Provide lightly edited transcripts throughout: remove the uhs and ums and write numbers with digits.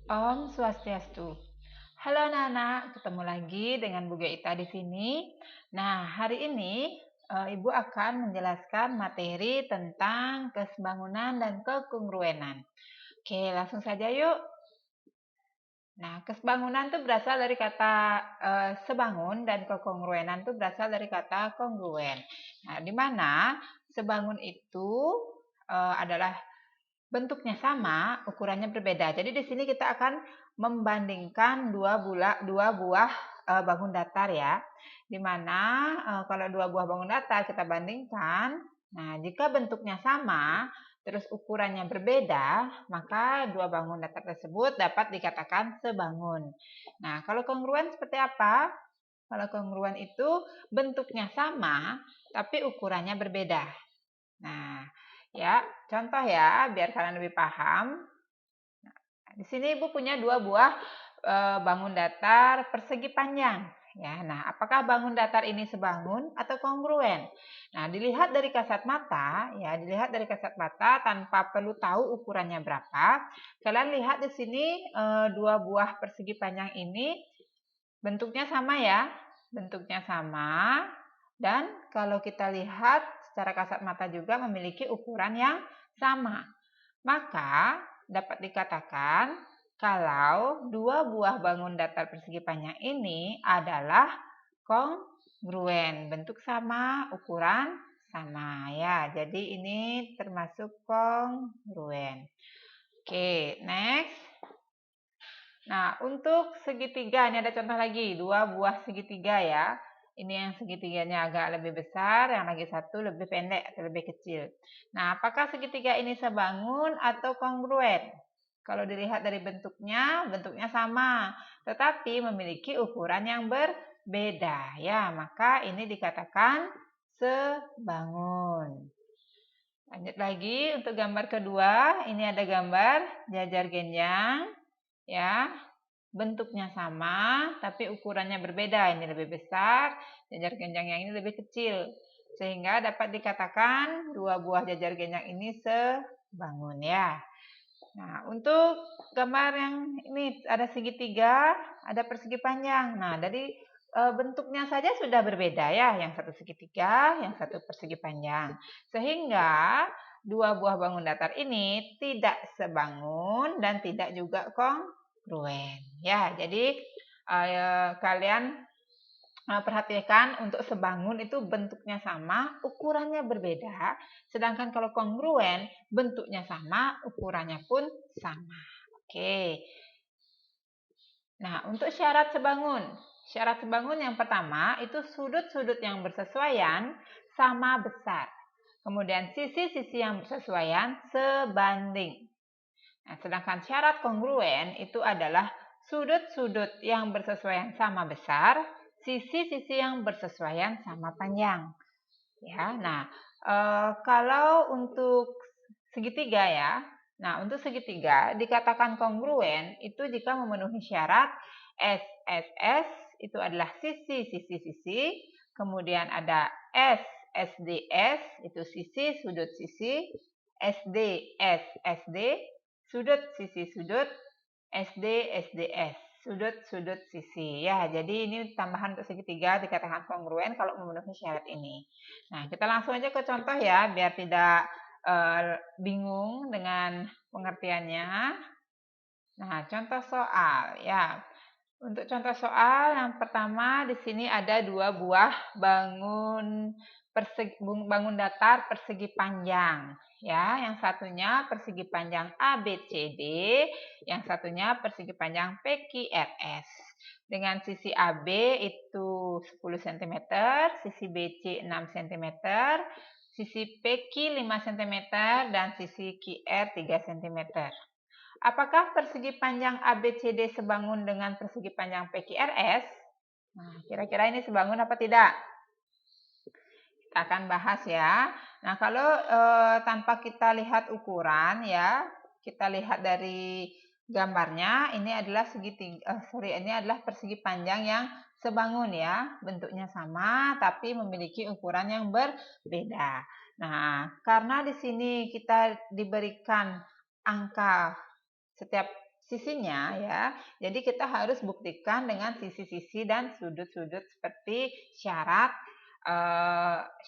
Om Swastiastu. Halo anak-anak, ketemu lagi dengan Bu Geita di sini. Nah, hari ini Ibu akan menjelaskan materi tentang kesebangunan dan kekongruenan. Oke, langsung saja yuk. Nah, kesebangunan itu berasal dari kata sebangun dan kekongruenan itu berasal dari kata kongruen. Nah, di mana sebangun itu adalah bentuknya sama, ukurannya berbeda. Jadi di sini kita akan membandingkan dua buah bangun datar ya. Di mana kalau dua buah bangun datar kita bandingkan, nah jika bentuknya sama, terus ukurannya berbeda, maka dua bangun datar tersebut dapat dikatakan sebangun. Nah, kalau kongruen seperti apa? Kalau kongruen itu bentuknya sama, tapi ukurannya berbeda. Nah, ya, contoh ya, biar kalian lebih paham. Nah, di sini Ibu punya dua buah bangun datar persegi panjang. Ya, nah, apakah bangun datar ini sebangun atau kongruen? Nah, dilihat dari kasat mata, ya, dilihat dari kasat mata tanpa perlu tahu ukurannya berapa. Kalian lihat di sini dua buah persegi panjang ini bentuknya sama ya, bentuknya sama. Dan kalau kita lihat secara kasat mata juga memiliki ukuran yang sama. Maka dapat dikatakan kalau dua buah bangun datar persegi panjang ini adalah kongruen, bentuk sama, ukuran sama ya. Jadi ini termasuk kongruen. Oke, next. Nah, untuk segitiga, ini ada contoh lagi, dua buah segitiga ya. Ini yang segitiganya agak lebih besar, yang lagi satu lebih pendek atau lebih kecil. Nah, apakah segitiga ini sebangun atau kongruen? Kalau dilihat dari bentuknya, bentuknya sama, tetapi memiliki ukuran yang berbeda. Ya, maka ini dikatakan sebangun. Lanjut lagi untuk gambar kedua, ini ada gambar jajar genjang. Ya, bentuknya sama, tapi ukurannya berbeda. Ini lebih besar, jajar genjang yang ini lebih kecil. Sehingga dapat dikatakan dua buah jajar genjang ini sebangun ya. Nah, untuk gambar yang ini ada segitiga, ada persegi panjang. Nah, dari bentuknya saja sudah berbeda ya. Yang satu segitiga, yang satu persegi panjang. Sehingga dua buah bangun datar ini tidak sebangun dan tidak juga kongruen. Ya, jadi kalian perhatikan untuk sebangun itu bentuknya sama, ukurannya berbeda. Sedangkan kalau kongruen bentuknya sama, ukurannya pun sama. Oke. Nah, untuk syarat sebangun. Syarat sebangun yang pertama itu sudut-sudut yang bersesuaian sama besar. Kemudian sisi-sisi yang bersesuaian sebanding. Nah, sedangkan syarat kongruen itu adalah sudut-sudut yang bersesuaian sama besar, sisi-sisi yang bersesuaian sama panjang. Ya, nah kalau untuk segitiga ya, nah untuk segitiga dikatakan kongruen itu jika memenuhi syarat SSS itu adalah sisi-sisi, kemudian ada SDS itu sisi sudut sisi, SDS sudut sisi sudut, SDS sudut sisi ya. Jadi ini tambahan untuk segitiga dikatakan kongruen kalau memenuhi syarat ini. Nah, kita langsung aja ke contoh ya biar tidak bingung dengan pengertiannya. Nah, contoh soal ya. Untuk contoh soal yang pertama di sini ada dua buah bangun datar persegi panjang ya. Yang satunya persegi panjang ABCD, yang satunya persegi panjang PQRS. Dengan sisi AB itu 10 cm, sisi BC 6 cm, sisi PQ 5 cm dan sisi QR 3 cm. Apakah persegi panjang ABCD sebangun dengan persegi panjang PQRS? Nah, kira-kira ini sebangun apa tidak? Kita akan bahas ya. Nah, kalau tanpa kita lihat ukuran ya, kita lihat dari gambarnya, ini adalah ini adalah persegi panjang yang sebangun ya, bentuknya sama tapi memiliki ukuran yang berbeda. Nah, karena di sini kita diberikan angka setiap sisinya ya. Jadi kita harus buktikan dengan sisi-sisi dan sudut-sudut seperti syarat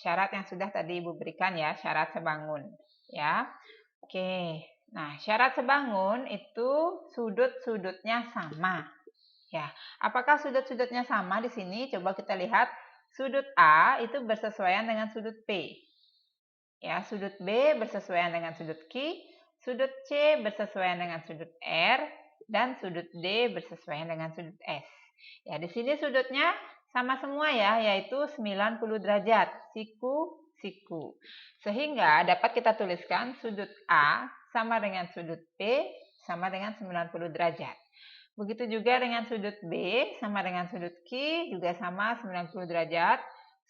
syarat yang sudah tadi Ibu berikan ya, syarat sebangun ya. Oke. Nah, syarat sebangun itu sudut-sudutnya sama. Ya, apakah sudut-sudutnya sama di sini? Coba kita lihat. Sudut A itu bersesuaian dengan sudut P. Ya, sudut B bersesuaian dengan sudut Q, sudut C bersesuaian dengan sudut R, dan sudut D bersesuaian dengan sudut S. Ya, di sini sudutnya sama semua ya, yaitu 90 derajat, siku. Sehingga dapat kita tuliskan sudut A sama dengan sudut P sama dengan 90 derajat. Begitu juga dengan sudut B sama dengan sudut Q juga sama 90 derajat.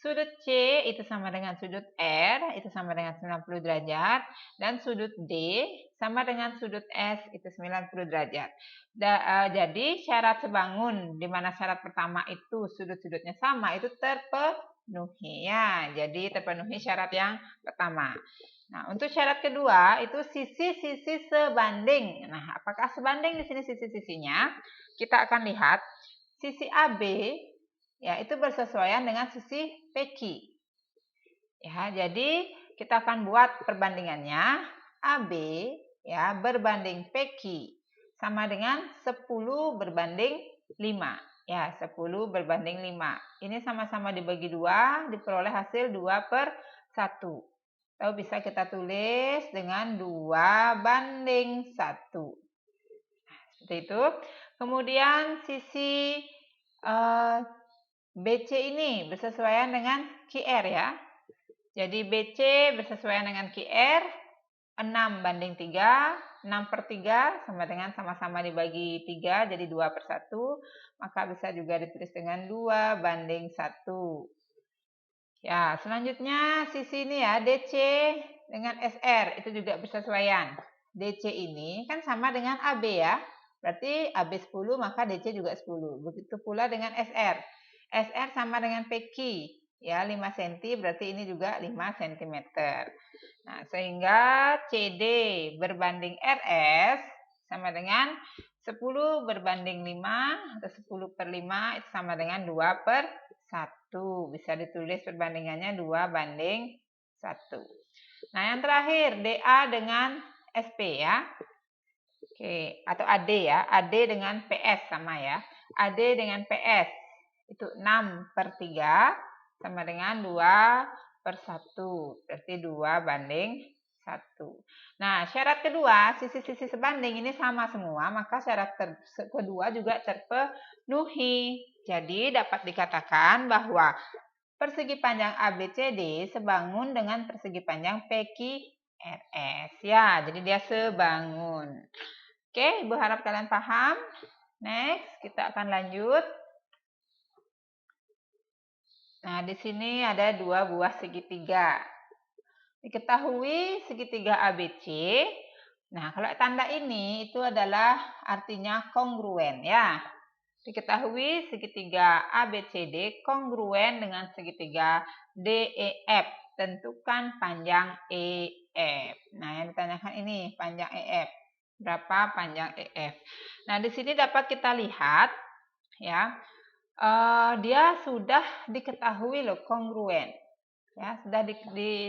Sudut C itu sama dengan sudut R, itu sama dengan 90 derajat. Dan sudut D sama dengan sudut S, itu 90 derajat. Jadi syarat sebangun, di mana syarat pertama itu sudut-sudutnya sama, itu terpenuhi ya. Jadi terpenuhi syarat yang pertama. Nah, untuk syarat kedua itu sisi-sisi sebanding. Nah, apakah sebanding di sini sisi-sisinya? Kita akan lihat sisi AB ya itu bersesuaian dengan sisi PQ. Ya, jadi kita akan buat perbandingannya. AB ya berbanding PQ sama dengan 10 berbanding 5. Ya, 10 berbanding 5. Ini sama-sama dibagi 2, diperoleh hasil 2/1. Atau bisa kita tulis dengan 2/1. Nah, seperti itu. Kemudian sisi BC ini bersesuaian dengan QR ya. Jadi BC bersesuaian dengan QR, 6/3, 6/3 sama dengan sama-sama dibagi 3, jadi 2/1. Maka bisa juga ditulis dengan 2/1. Ya, selanjutnya sisi ini ya, DC dengan SR itu juga bersesuaian. DC ini kan sama dengan AB ya. Berarti AB 10 maka DC juga 10. Begitu pula dengan SR. SR sama dengan PQ. Ya, 5 cm berarti ini juga 5 cm. Nah, sehingga CD berbanding RS sama dengan 10 berbanding 5 atau 10/5 itu sama dengan 2/1. Bisa ditulis perbandingannya 2/1. Nah, yang terakhir DA dengan SP ya. Oke, atau AD ya. AD dengan PS sama ya. AD dengan PS itu 6/3 sama dengan 2/1. Berarti 2/1. Nah, syarat kedua, sisi-sisi sebanding ini sama semua, maka syarat kedua juga terpenuhi. Jadi dapat dikatakan bahwa persegi panjang ABCD sebangun dengan persegi panjang PQRS. Ya, jadi dia sebangun. Oke, Ibu harap kalian paham. Next, kita akan lanjut. Nah, di sini ada 2 buah segitiga. Diketahui segitiga ABC. Nah, kalau tanda ini itu adalah artinya kongruen ya. Diketahui segitiga ABCD kongruen dengan segitiga DEF. Tentukan panjang EF. Nah, yang ditanyakan ini panjang EF. Berapa panjang EF? Nah, di sini dapat kita lihat ya. Dia sudah diketahui loh kongruen. Ya, sudah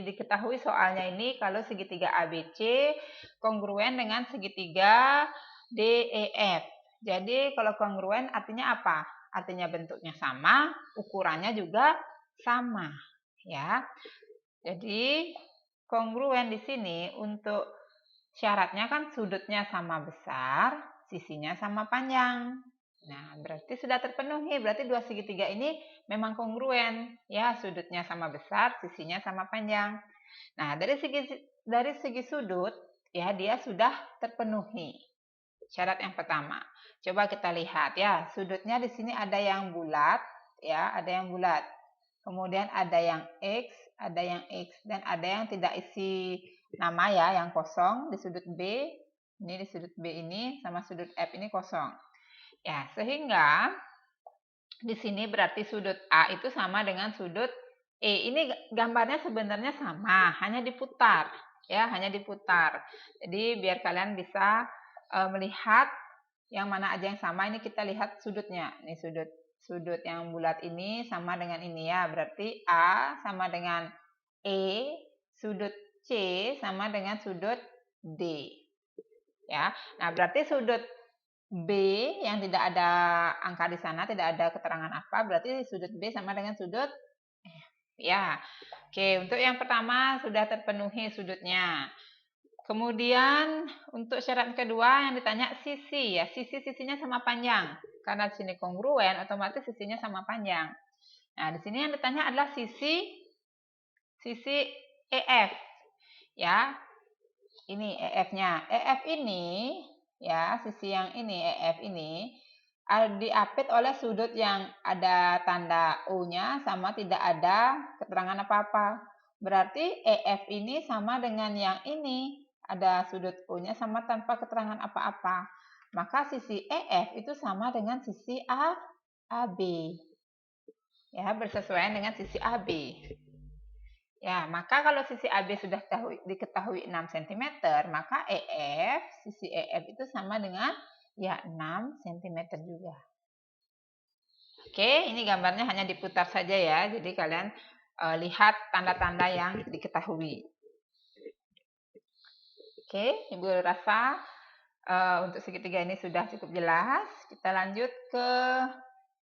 diketahui soalnya ini kalau segitiga ABC kongruen dengan segitiga DEF. Jadi kalau kongruen artinya apa? Artinya bentuknya sama, ukurannya juga sama, ya. Jadi kongruen di sini untuk syaratnya kan sudutnya sama besar, sisinya sama panjang. Nah, berarti sudah terpenuhi. Berarti dua segitiga ini memang kongruen. Ya, sudutnya sama besar, sisinya sama panjang. Nah, dari segi sudut, ya dia sudah terpenuhi. Syarat yang pertama. Coba kita lihat ya, sudutnya di sini ada yang bulat, ya, ada yang bulat. Kemudian ada yang X, dan ada yang tidak isi nama ya, yang kosong di sudut B. Ini di sudut B ini sama sudut F ini kosong. Ya, sehingga di sini berarti sudut A itu sama dengan sudut E. Ini gambarnya sebenarnya sama, hanya diputar. Ya, hanya diputar. Jadi biar kalian bisa melihat Yang mana aja yang sama, ini kita lihat sudutnya. Ini sudut yang bulat ini sama dengan ini ya. Berarti A sama dengan E, sudut C sama dengan sudut D. Ya. Nah, berarti sudut B yang tidak ada angka di sana, tidak ada keterangan apa, berarti sudut B sama dengan sudut F. Ya. Oke, untuk yang pertama sudah terpenuhi sudutnya. Kemudian untuk syarat kedua yang ditanya sisi ya, sisinya sama panjang. Karena di sini kongruen, otomatis sisinya sama panjang. Nah, di sini yang ditanya adalah sisi EF. Ya. Ini EF-nya. EF ini ya, sisi yang ini EF ini diapit oleh sudut yang ada tanda O-nya sama tidak ada keterangan apa-apa. Berarti EF ini sama dengan yang ini. Ada sudut O-nya sama tanpa keterangan apa-apa. Maka sisi EF itu sama dengan sisi AB. Ya, bersesuaian dengan sisi AB. Ya, maka kalau sisi AB sudah diketahui 6 cm, maka sisi EF itu sama dengan ya 6 cm juga. Oke, ini gambarnya hanya diputar saja ya. Jadi kalian lihat tanda-tanda yang diketahui. Oke, Ibu rasa untuk segitiga ini sudah cukup jelas. Kita lanjut ke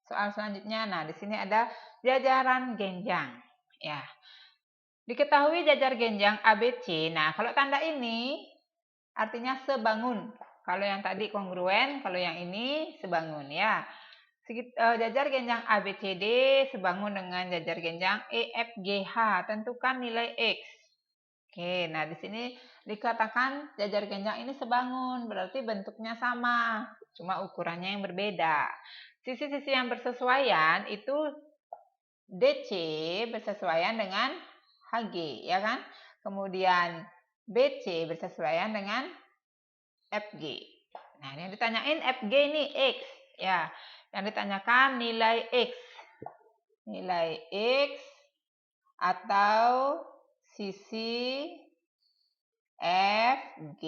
soal selanjutnya. Nah, di sini ada jajaran genjang. Ya. Diketahui jajar genjang ABC. Nah, kalau tanda ini artinya sebangun. Kalau yang tadi kongruen, kalau yang ini sebangun ya. Jajar genjang ABCD sebangun dengan jajar genjang EFGH. Tentukan nilai X. Oke, nah di sini dikatakan jajar genjang ini sebangun, berarti bentuknya sama, cuma ukurannya yang berbeda. Sisi-sisi yang bersesuaian itu DC bersesuaian dengan HG, ya kan? Kemudian BC bersesuaian dengan FG. Nah, yang ditanyain FG ini X, ya. Yang ditanyakan nilai X. Nilai X atau sisi FG.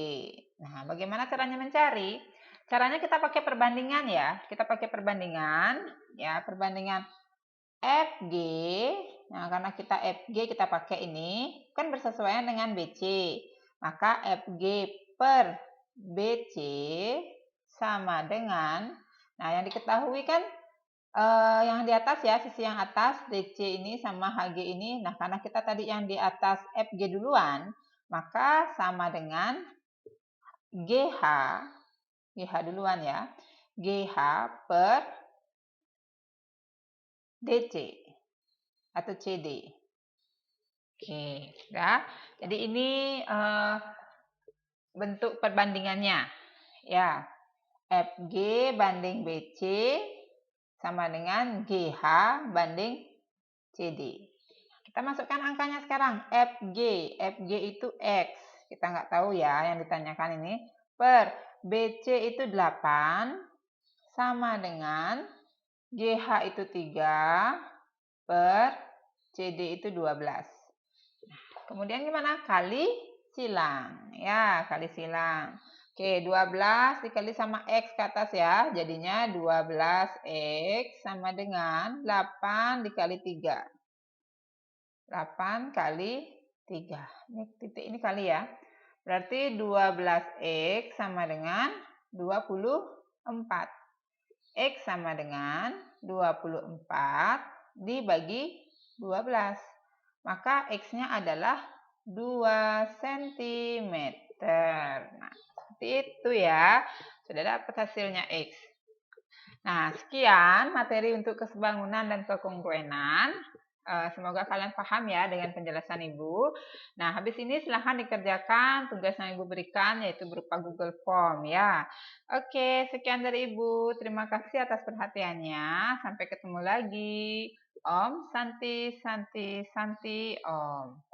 Nah, bagaimana caranya mencari? Caranya kita pakai perbandingan ya. Kita pakai perbandingan, ya, perbandingan FG. Nah, karena kita FG kita pakai ini, kan bersesuaian dengan BC. Maka FG per BC sama dengan, nah yang diketahui kan yang di atas ya, sisi yang atas DC ini sama HG ini. Nah, karena kita tadi yang di atas FG duluan, maka sama dengan GH duluan ya, GH per DC atau CD. Oke, ya. Jadi ini bentuk perbandingannya. Ya, FG banding BC sama dengan GH banding CD. Kita masukkan angkanya sekarang. FG itu X. Kita nggak tahu ya yang ditanyakan ini. Per BC itu 8 sama dengan GH itu 3 per CD itu 12. Kemudian gimana? Kali silang. Ya, kali silang. Oke, 12 dikali sama X ke atas ya. Jadinya 12X sama dengan 8 dikali 3. 8 kali 3. Ini titik ini kali ya. Berarti 12X sama dengan 24. X sama dengan 24 dibagi 12. Maka X-nya adalah 2 cm. Nah, seperti itu ya. Sudah dapat hasilnya X. Nah, sekian materi untuk kesebangunan dan kekongruenan. Semoga kalian paham ya dengan penjelasan Ibu. Nah, habis ini silahkan dikerjakan tugas yang Ibu berikan, yaitu berupa Google Form ya. Oke, sekian dari Ibu. Terima kasih atas perhatiannya. Sampai ketemu lagi. Om Santi Santi Santi Om.